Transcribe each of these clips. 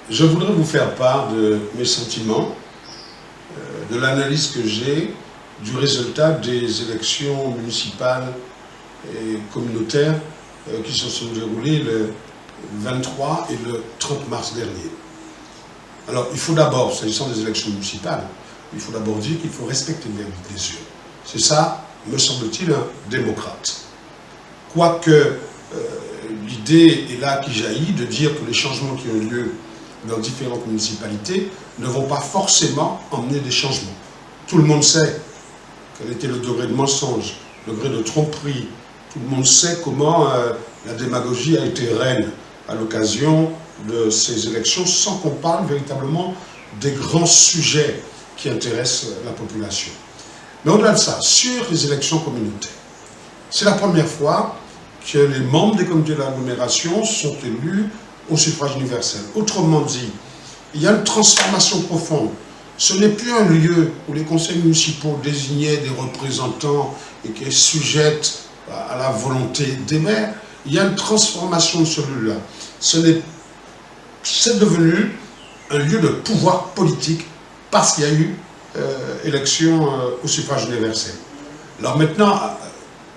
Je voudrais vous faire part de mes sentiments, de l'analyse que j'ai du résultat des élections municipales et communautaires qui se sont déroulées le 23 et le 30 mars dernier. Alors, il faut d'abord, s'agissant des élections municipales, il faut d'abord dire qu'il faut respecter le verdict des urnes. C'est ça, me semble-t-il, un démocrate. Quoique l'idée est là qui jaillit de dire que les changements qui ont lieu dans différentes municipalités ne vont pas forcément emmener des changements. Tout le monde sait quel était le degré de mensonge, le degré de tromperie. Tout le monde sait comment la démagogie a été reine à l'occasion de ces élections, sans qu'on parle véritablement des grands sujets qui intéressent la population. Mais au-delà de ça, sur les élections communautaires, c'est la première fois que les membres des comités d'agglomération sont élus au suffrage universel. Autrement dit, il y a une transformation profonde. Ce n'est plus un lieu où les conseils municipaux désignaient des représentants et qui est sujette à la volonté des maires. Il y a une transformation de ce lieu-là. C'est devenu un lieu de pouvoir politique parce qu'il y a eu élection au suffrage universel. Alors maintenant,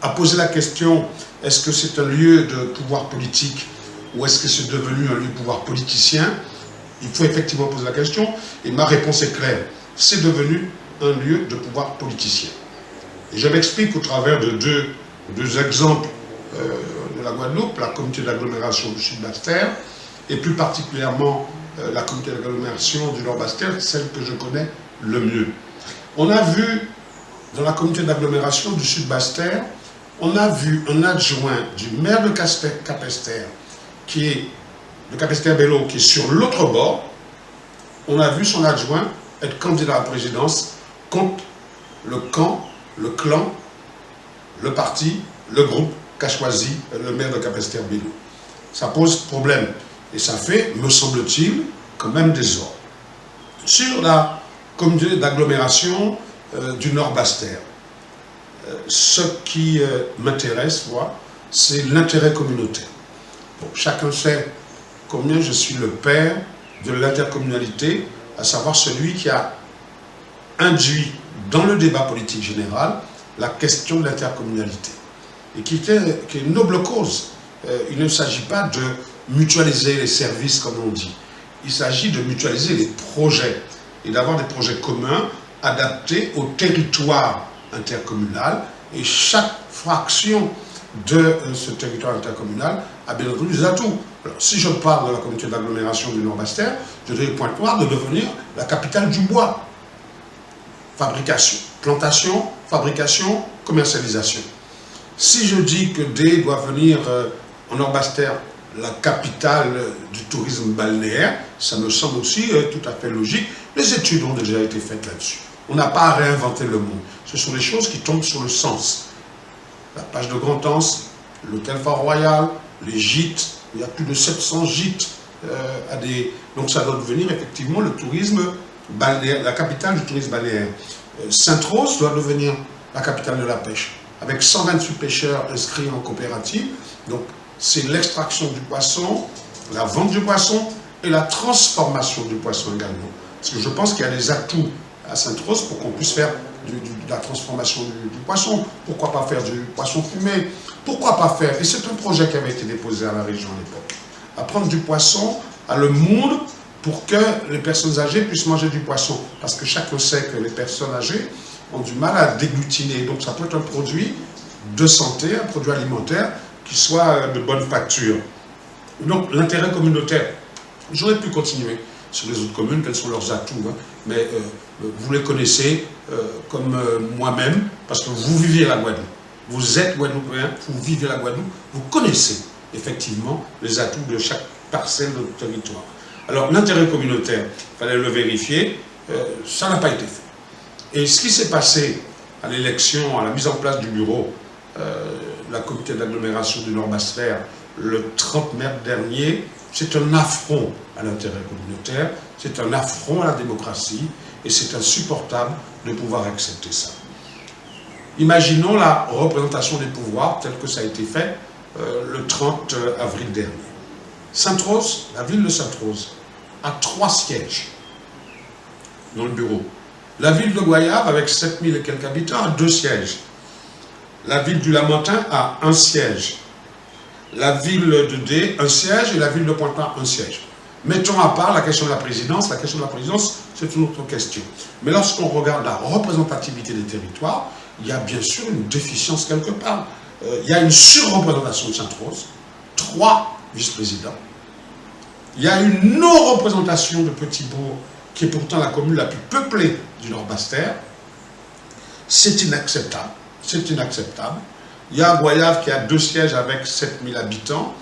à poser la question, est-ce que c'est un lieu de pouvoir politique ou est-ce que c'est devenu un lieu de pouvoir politicien? Il faut effectivement poser la question, et ma réponse est claire. C'est devenu un lieu de pouvoir politicien. Et je m'explique au travers de deux exemples de la Guadeloupe, la communauté d'agglomération du Sud-Basse-Terre, et plus particulièrement la communauté d'agglomération du Nord-Basse-Terre, celle que je connais le mieux. On a vu, dans la communauté d'agglomération du Sud-Basse-Terre, on a vu un adjoint du maire de Capesterre, qui est de Capesterre-Belle-Eau, qui est sur l'autre bord. On a vu son adjoint être candidat à la présidence contre le camp, le clan, le parti, le groupe qu'a choisi le maire de Capesterre-Belle-Eau. Ça pose problème. Et ça fait, me semble-t-il, quand même désordre. Sur la communauté d'agglomération du Nord-Basse-Terre, ce qui m'intéresse, moi, c'est l'intérêt communautaire. Bon, chacun sait combien je suis le père de l'intercommunalité, à savoir celui qui a induit dans le débat politique général la question de l'intercommunalité. Et qui est une noble cause. Il ne s'agit pas de mutualiser les services, comme on dit. Il s'agit de mutualiser les projets et d'avoir des projets communs adaptés au territoire intercommunal. Et chaque fraction de ce territoire intercommunal a bien entendu des atouts. Alors, si je parle de la communauté d'agglomération du Nord-Basse-Terre, je dirais Pointe-Noire de devenir la capitale du bois. Fabrication, plantation, fabrication, commercialisation. Si je dis que D doit venir en Nord-Basse-Terre la capitale du tourisme balnéaire, ça me semble aussi tout à fait logique. Les études ont déjà été faites là-dessus. On n'a pas à réinventer le monde. Ce sont des choses qui tombent sur le sens. La plage de Grand-Anse, l'hôtel Fort-Royal, les gîtes, il y a plus de 700 gîtes. Donc ça doit devenir effectivement le tourisme balnéaire, la capitale du tourisme balnéaire. Sainte-Rose doit devenir la capitale de la pêche, avec 128 pêcheurs inscrits en coopérative. Donc c'est l'extraction du poisson, la vente du poisson et la transformation du poisson également. Parce que je pense qu'il y a des atouts à Sainte-Rose pour qu'on puisse faire de la transformation du poisson. Pourquoi pas faire du poisson fumé? Pourquoi pas faire, et c'est un projet qui avait été déposé à la région à l'époque, à prendre du poisson, à le moudre pour que les personnes âgées puissent manger du poisson. Parce que chacun sait que les personnes âgées ont du mal à déglutiner. Donc ça peut être un produit de santé, un produit alimentaire qui soit de bonne facture. Donc l'intérêt communautaire, j'aurais pu continuer sur les autres communes, quels sont leurs atouts, hein, mais vous les connaissez comme moi-même, parce que vous vivez la Guadeloupe. Vous êtes Guadeloupéen, vous vivez la Guadeloupe, vous connaissez effectivement les atouts de chaque parcelle de notre territoire. Alors l'intérêt communautaire, il fallait le vérifier, ça n'a pas été fait. Et ce qui s'est passé à l'élection, à la mise en place du bureau de la communauté d'agglomération du Nord-Basse-Terre le 30 mai dernier, c'est un affront à l'intérêt communautaire, c'est un affront à la démocratie, et c'est insupportable de pouvoir accepter ça. Imaginons la représentation des pouvoirs telle que ça a été fait le 30 avril dernier. Sainte-Rose, la ville de Sainte-Rose, a 3 sièges dans le bureau. La ville de Goyave, avec 7000 et quelques habitants, a 2 sièges. La ville du Lamentin a 1 siège. La ville de Dé, 1 siège, et la ville de Pointe-Noire, 1 siège. Mettons à part la question de la présidence, c'est une autre question. Mais lorsqu'on regarde la représentativité des territoires, il y a bien sûr une déficience quelque part. Il y a une surreprésentation de Sainte-Rose, 3 vice-présidents. Il y a une non-représentation de Petit-Bourg, qui est pourtant la commune la plus peuplée du Nord-Bas-Terre. C'est inacceptable. C'est inacceptable. Il y a Goyave qui a 2 sièges avec 7000 habitants.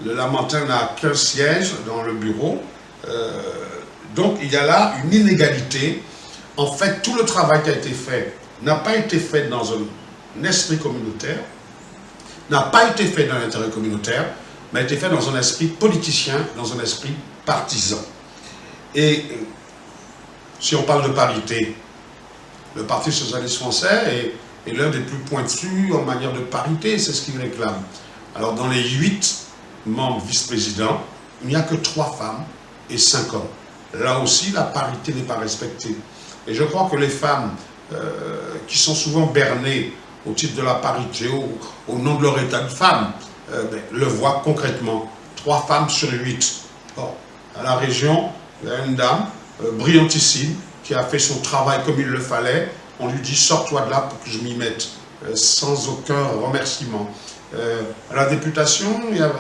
Le Lamentin n'a qu'un siège dans le bureau. Donc il y a là une inégalité. En fait, tout le travail qui a été fait n'a pas été fait dans un esprit communautaire, n'a pas été fait dans l'intérêt communautaire, mais a été fait dans un esprit politicien, dans un esprit partisan. Et si on parle de parité, le Parti socialiste français est l'un des plus pointus en matière de parité, c'est ce qu'il réclame. Alors dans les 8 membres vice-présidents, il n'y a que 3 femmes et 5 hommes. Là aussi, la parité n'est pas respectée. Et je crois que les femmes qui sont souvent bernées au titre de la parité, au nom de leur état de femme, le voient concrètement. 3 femmes sur 8. Bon, à la région, il y a une dame brillantissime qui a fait son travail comme il le fallait. On lui dit « sors-toi de là pour que je m'y mette », sans aucun remerciement. À la députation, il y a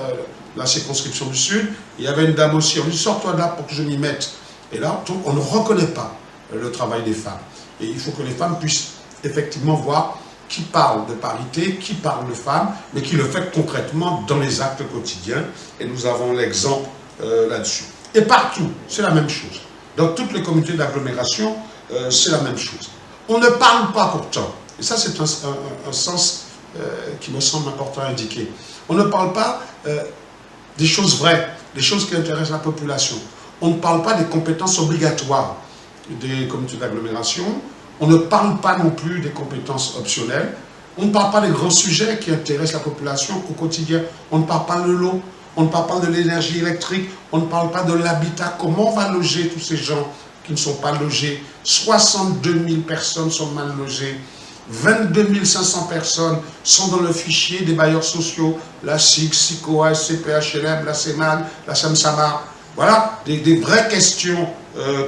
la circonscription du Sud, il y avait une dame aussi, on lui dit « sors-toi de là pour que je m'y mette ». Et là, on ne reconnaît pas le travail des femmes. Et il faut que les femmes puissent effectivement voir qui parle de parité, qui parle de femmes, mais qui le fait concrètement dans les actes quotidiens. Et nous avons l'exemple là-dessus. Et partout, c'est la même chose. Dans toutes les communautés d'agglomération, c'est la même chose. On ne parle pas pourtant, et ça c'est un sens qui me semble important à indiquer, on ne parle pas des choses vraies, des choses qui intéressent la population. On ne parle pas des compétences obligatoires des communautés d'agglomération, on ne parle pas non plus des compétences optionnelles, on ne parle pas des grands sujets qui intéressent la population au quotidien, on ne parle pas de l'eau, on ne parle pas de l'énergie électrique, on ne parle pas de l'habitat, comment on va loger tous ces gens qui ne sont pas logés. 62 000 personnes sont mal logées, 22 500 personnes sont dans le fichier des bailleurs sociaux, la SIC, SICOA, SCPHLM, la CEMAG, la SAMSAMA. Voilà, des vraies questions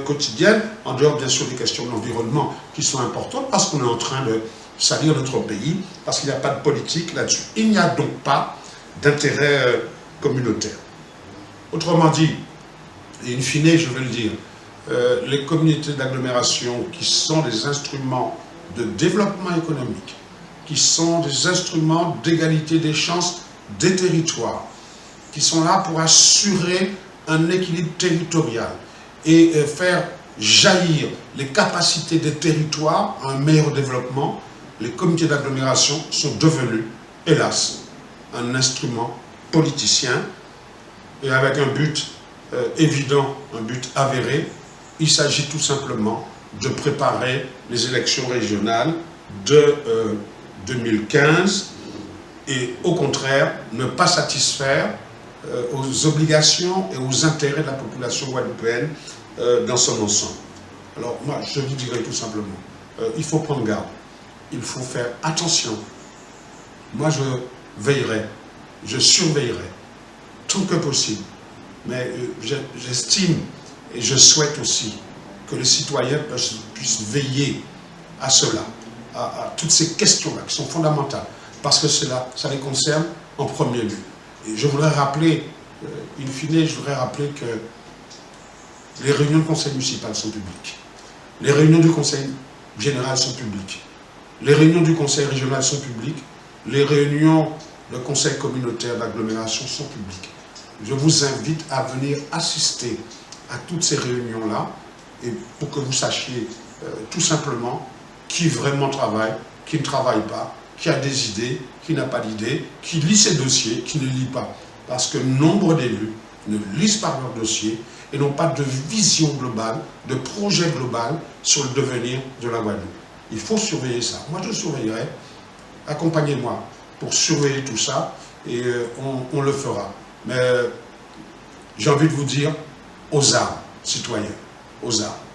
quotidiennes, en dehors bien sûr des questions de l'environnement qui sont importantes, parce qu'on est en train de salir notre pays, parce qu'il n'y a pas de politique là-dessus. Il n'y a donc pas d'intérêt communautaire. Autrement dit, et in fine, je veux le dire, les communautés d'agglomération qui sont des instruments de développement économique, qui sont des instruments d'égalité des chances des territoires, qui sont là pour assurer un équilibre territorial et faire jaillir les capacités des territoires à un meilleur développement, les comités d'agglomération sont devenus, hélas, un instrument politicien et avec un but évident, un but avéré. Il s'agit tout simplement de préparer les élections régionales de 2015 et au contraire ne pas satisfaire aux obligations et aux intérêts de la population guadeloupéenne dans son ensemble. Alors moi je vous dirais tout simplement, il faut prendre garde, il faut faire attention. Moi je veillerai, je surveillerai tant que possible, mais j'estime et je souhaite aussi que les citoyens puissent veiller à cela, à toutes ces questions-là qui sont fondamentales, parce que cela, ça les concerne en premier lieu. Et je voudrais rappeler, in fine, je voudrais rappeler que les réunions du conseil municipal sont publiques, les réunions du conseil général sont publiques, les réunions du conseil régional sont publiques, les réunions du conseil communautaire d'agglomération sont publiques. Je vous invite à venir assister à toutes ces réunions-là, et pour que vous sachiez tout simplement qui vraiment travaille, qui ne travaille pas, qui a des idées, qui n'a pas d'idées, qui lit ses dossiers, qui ne lit pas. Parce que nombre d'élus ne lisent pas leurs dossiers et n'ont pas de vision globale, de projet global sur le devenir de la Guadeloupe. Il faut surveiller ça. Moi, je surveillerai. Accompagnez-moi pour surveiller tout ça et on le fera. Mais j'ai envie de vous dire, aux armes. citoyens aux armes.